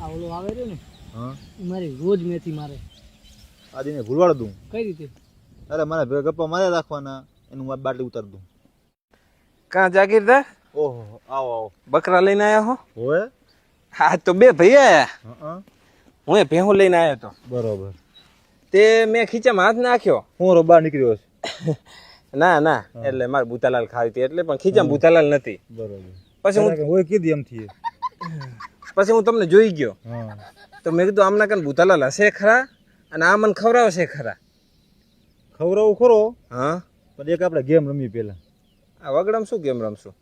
આવલો આવે રહ્યો ને હા મારી રોજ મેથી મારે આજે ને ભૂલવાડ દઉં કઈ રીતે અરે મારે ભેગા ગપ્પા મારે રાખવાના એનું મારે બાટલી ઉતાર દઉં કાં જાગીરદાર ઓહો આવો આવો બકરા લઈને આવ્યા હો હોય હા તો બે ભાઈ આયા હા હું એ ભેહું લઈને આવ્યો તો બરોબર તે મેં ખીચામાં હાથ નાખ્યો હું રો બહાર નીકળ્યો છે ના ના એટલે મારે બુતાલાલ ખાવી હતી એટલે પણ ખીચામાં બુતાલાલ નથી બરોબર પછી હું હોય કીધી એમથી પછી હું તમને જોઈ ગયો હા તો મેં કીધું આમના કાન બુતાલાલ હશે ખરા અને આ મને ખવડાવશે ખરા ખવડાવું ખરો હા પણ એક આપણે ગેમ રમી પેલા આ વગડામાં શું ગેમ રમશું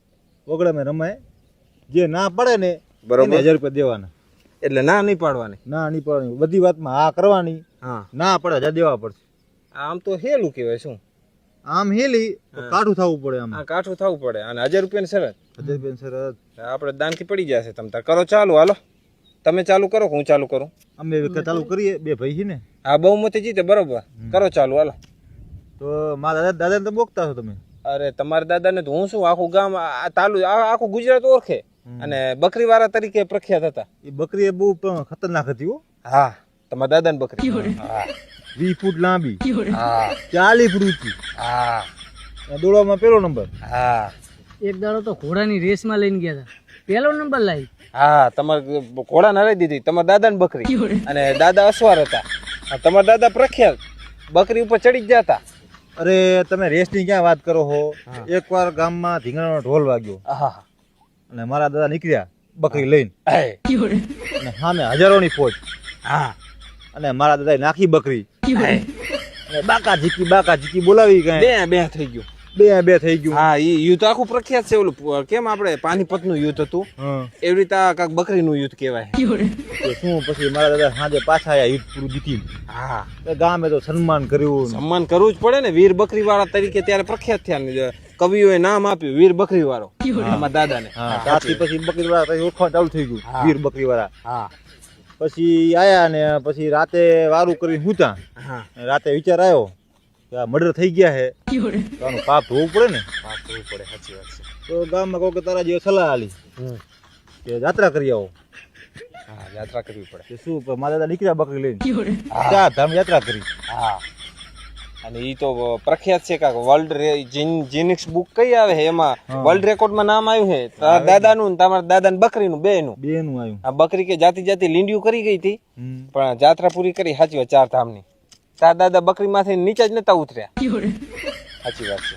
વગડામાં રમાય જે ના પડે ને બરોબર. એને 1000 રૂપિયા દેવાના એટલે ના નહીં પાડવાની ના નહીં પડવાની બધી વાતમાં હા કરવાની હા ના પડે 1000 દેવા પડશે આમ તો હેલું કહેવાય શું આમ હેલી તો કાઠું થવું પડે આમ આ કાઠું થવું પડે અને 1000 રૂપિયાની શરત 1000 રૂપિયા શરત આપણે દાનથી પડી જશે તમ તાર કરો ચાલુ હાલો તમે ચાલુ કરો કે હું ચાલુ કરું અમે ચાલુ કરીએ બે ભાઈ છે ને આ બહુમતી જીતે બરોબર કરો ચાલુ હાલો તો મારા દાદાને તો બોકતા છો તમે અરે તમારા દાદાને તો હું શું આખું ગામ આખું ગુજરાત ઓળખે અને બકરી વાળા તરીકે પ્રખ્યાત હતા એ બકરી એ બહુ ખતરનાક હતી હો હા તમારા દાદાની બકરી હા 20 ફૂટ લાંબી હા 40 ફૂટ ઊંચી હા દોડવામાં પેલો નંબર હા એક દાડો તો ઘોડાની રેસમાં લઈને ગયા હતા પહેલો નંબર લાવી હા તમારે ઘોડા નરાઈ દીધી તમારા દાદાની બકરી અને દાદા અસવાર હતા તમારા દાદા પ્રખ્યાત બકરી ઉપર ચડી જ જતા અરે તમે રેસની ક્યાં વાત કરો છો એકવાર ગામમાં ધીંગાણાનો ઢોલ વાગ્યો હા અને મારા દાદા નીકળ્યા બકરી લઈને હા અને સામે હજારોની ફોજ હા અને મારા દાદાએ નાખી બકરી અને બાકા ઝીકી બોલાવી કઈ બે થઈ ગયું બે થઈ ગયું હા ઈ યુદ્ધ આખું પ્રખ્યાત છે ઓલું કેમ આપણે પાણીપત નું યુદ્ધ હતું હા એવી રીતે આ કાંક બકરીનું યુદ્ધ કહેવાય તો શું પછી મારા દાદા સાંજે પાછા આયા યુદ્ધ પૂરું જીતી હા તો ગામે તો સન્માન કર્યું સન્માન કરવું જ પડે ને વીર બકરી વાળા તરીકે ત્યારે પ્રખ્યાત થયા ને કવિઓએ નામ આપ્યું વીર બકરી વાળો અમારા દાદાને હા ત્યારથી પછી બકરી વાળા ઓળખવા ચાલુ થઈ ગયું વીર બકરી વાળા હા પછી આયા ને પછી રાતે વારું કરીને હુતા હા રાતે વિચાર આવ્યો કે આ મર્ડર થઈ ગયા છે તો આનું પાપ ધોવું પડે ને પાપ થવું પડે સાચી વાત છે તો ગામમાં કોઈ તારા જેવી સલાહ આલી કે યાત્રા કરી આવો હા યાત્રા કરવી પડે કે શું પણ મારા દાદા નીકળ્યા બકરી લઈને 4 ધામ યાત્રા કરી હા અને ઈ તો પ્રખ્યાત છે કાક વર્લ્ડ જીનિક્સ બુક કઈ આવે છે એમાં વર્લ્ડ રેકોર્ડમાં નામ આવ્યું છે તારા દાદાનું ને તમારા દાદાની બકરીનું બેનું આવ્યું આ બકરી કે જાતિ લીંડિયું કરી ગઈ હતી પણ જાત્રા પૂરી કરી સાચી વાત 4 ધામની તારા દાદા બકરી માંથી નીચે જ નતા ઉતર્યા સાચી વાત છે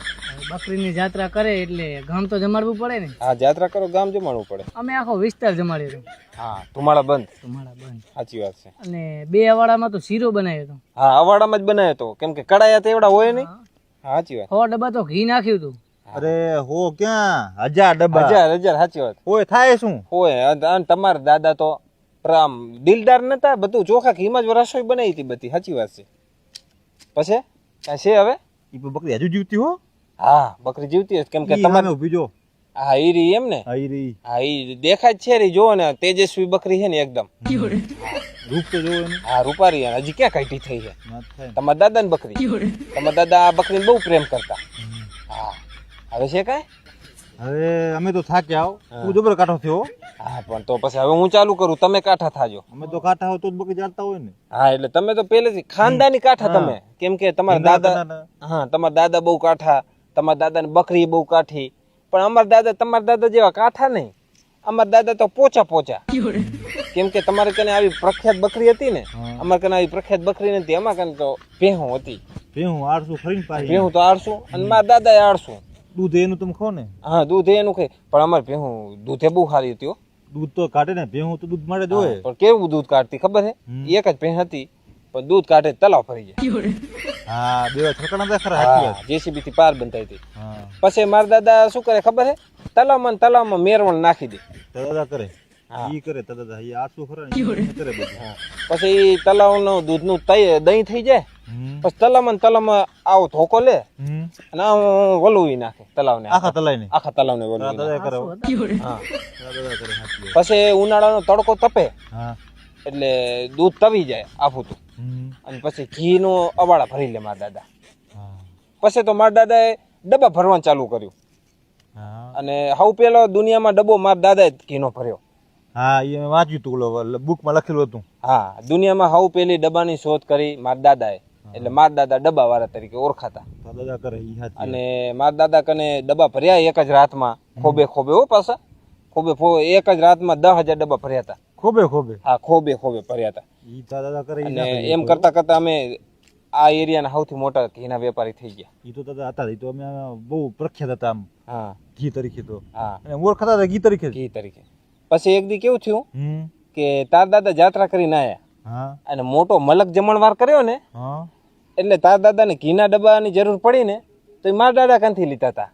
બકરીની જાત્રા કરે એટલે ગામ તો જમાડવું પડે ને હા જાત્રા કરો ગામ જમાડવું પડે અમે આખો વિસ્તાર જમાડ્યો હતો હા ધુમાડા બંધ તમારા બંધ સાચી વાત છે અને બે અવાડામાં તો શીરો બનાવ્યો હતો હા અવાડામાં જ બનાવ્યો હતો કેમ કે કડાયા તો એવડા હોય નહીં હા સાચી વાત 100 ડબ્બા તો ઘી નાખ્યું હતું અરે હો ક્યાં 1000 ડબ્બા હજાર સાચી વાત હોય થાય શું હોય અને તમારા દાદા તો આમ દિલદાર નતા બધું ચોખા ઘીમાં જ રસોઈ બનાવી હતી બધી સાચી વાત છે પછી કાંઈ છે હવે ઈ બકરી હજુ જીવતી હો હા બકરી જીવતી હશે કેમ કે તમારે ઉભી જો હા ઈ રહી એમ ને આઈ રહી હા ઈ દેખાય જ છે રી જોવો ને તેજસ્વી બકરી છે ને એકદમ રૂપ તો જોવો ને હા રૂપારી અને હજી ક્યાં કાઢી થઈ છે વાત થાય ને. તમારા દાદાની બકરી તમારા દાદા આ બકરીને બહુ પ્રેમ કરતા હા હવે છે કાંઈ હવે અમે તો થાક્યા આવો તું જબર કાઠો થયો હો. હા પણ તો પછી હવે હું ચાલુ કરું તમે કાંઠા થાજો અમે તો કાઠા હો તો જ બકરી ચાલતા હોય ને હા એટલે તમે તો પહેલેથી ખાનદાની કાંઠા તમે કેમ કે તમારા દાદા હા તમારા દાદા બહુ કાંઠા તમારા દાદાની બકરી બહુ કાઠી પણ અમારા દાદા તમારા દાદા જેવા કાંઠા નહીં અમારા દાદા તો પોચા કેમ કે તમારે કને આવી પ્રખ્યાત બકરી હતી ને અમારે કને આવી પ્રખ્યાત બકરી નથી અમારે કને તો ભેહું હતી ભેહું 800 ખરીને પાછી ભેહું તો 800 અને મારા દાદા 800 દૂધ એનું તમે ખો ને હા દૂધ એનું ખાય પણ અમારે ભેહું દૂધે બહુ સારી હતી હો. દૂધ તો કાઢે ને ભેહું તો દૂધ મળે જ હોય પણ કેવું દૂધ કાઢતી ખબર છે એક જ ભેહ હતી પણ દૂધ કાઢે તલાવ ફરી જાય હા બે છકડા તો ખરા સાચી વાત જેસીબી થી પાર બંધાઈ હતી હા પછી મારા દાદા શું કરે ખબર છે તલાવમાં મેરવણ નાખી દે દાદા કરે હા. ઈ કરે દાદા ઈ 800 ખરા ને ઈ કરે બધું પછી તલાવનું દૂધનું દહીં થઈ જાય પછી તલાવમાં આવો ધોકો લે અને આમ વલુવી નાખે તલાવને આખા તલાઈને આખા તલાવને વલુવી નાખે. દાદા કરે હો. હા દાદા કરે સાચી વાત પછી ઉનાળાનો તડકો તપે હા એટલે દૂધ તવી જાય આફૂતું અને પછી ઘીનું અવાડા ભરી લે મારા દાદા હા પછી તો મારા દાદાએ ડબ્બા ભરવાનું ચાલુ કર્યું હા અને સૌ પહેલો દુનિયામાં ડબ્બો મારા દાદાએ ઘીનો ભર્યો હા એ મેં વાંચ્યું હતું ઓલો બુકમાં લખેલું હતું. હા, દુનિયામાં સૌ પહેલી ડબ્બાની શોધ કરી મારા દાદાએ. એટલે મારા દાદા ડબ્બા વાળા તરીકે ઓળખાતા. દાદા કરે ઈ હાચી. અને મારા દાદા કને ડબ્બા ભર્યા એક જ રાતમાં, ખોબે ખોબે હો પાછા, એક જ રાતમાં 10,000 ડબ્બા ભર્યા હતા. ખોબે ખોબે. હા, ખોબે ભર્યા હતા. ઈ દાદા કરે ઈ અને ના કરે. એમ કરતા કરતા અમે આ એરિયાના સૌથી મોટા ઘીના વેપારી થઈ ગયા. ઈ તો દાદા હતા. ઈ તો અમે બહુ પ્રખ્યાત હતા આમ હા ઘી તરીકે તો. હા, અને ઓળખાતા હતા ઘી તરીકે જ. ઘી તરીકે. પછી એક દી કેવું થયું હમ. કે તાર દાદા જાત્રા કરીને આયા હા અને મોટો મલક જમણવાર કર્યો ને, હા. એટલે તાર દાદાને ઘીના ડબ્બાની જરૂર પડી ને તો એ મારા દાદા કાંથી લીધા હતા.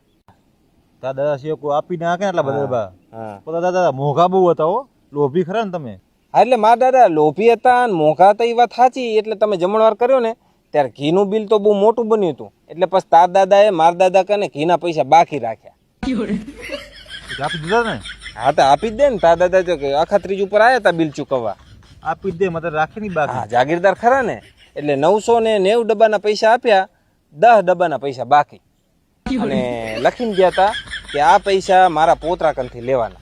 દાદા શેકો આપીને આ કે એટલા બધા ડબ્બા. હા, પોતા દાદા મોઘા બહુ હતા હો. લોભી ખરા ને તમે. હા, એટલે મારા દાદા લોભી હતા અને મોંઘા હતા એ વાત સાચી. એટલે તમે જમણવાર કર્યો ને ત્યારે ઘીનું બિલ તો બહુ મોટું બન્યું હતું. એટલે પછી તાર દાદાએ મારા દાદા કને ઘીના પૈસા બાકી રાખ્યા. આપી દીધા ને. હા, તો આપી જ દે ને. તાર દાદા જો કે અખાત્રીજ ઉપર આવ્યા હતા બિલ ચૂકવવા. આપી દે મતલબ રાખે નહીં બાકી. હા, જાગીરદાર ખરા ને. એટલે 990 ડબ્બાના પૈસા આપ્યા, 10 ડબ્બાના પૈસા બાકી. અને લખીને ગયા હતા કે આ પૈસા મારા પોતરા કનથી લેવાના.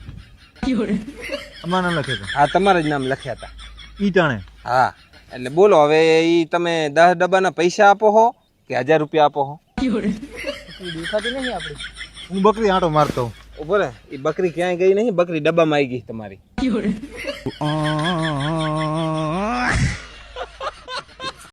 અમારા નામ લખે છે. હા, તમારા જ નામ લખ્યા હતા. ઈ ટાણે. હા, એટલે બોલો હવે ઈ તમે 10 ડબ્બાના પૈસા આપો હો કે 1000 રૂપિયા આપો હો? દેખાતી નહીં આપણે. હું બકરી આંટો મારતો હું. ઉભો રે, ઈ બકરી ક્યાંય ગઈ નહીં, બકરી ડબ્બામાં આવી ગઈ તમારી.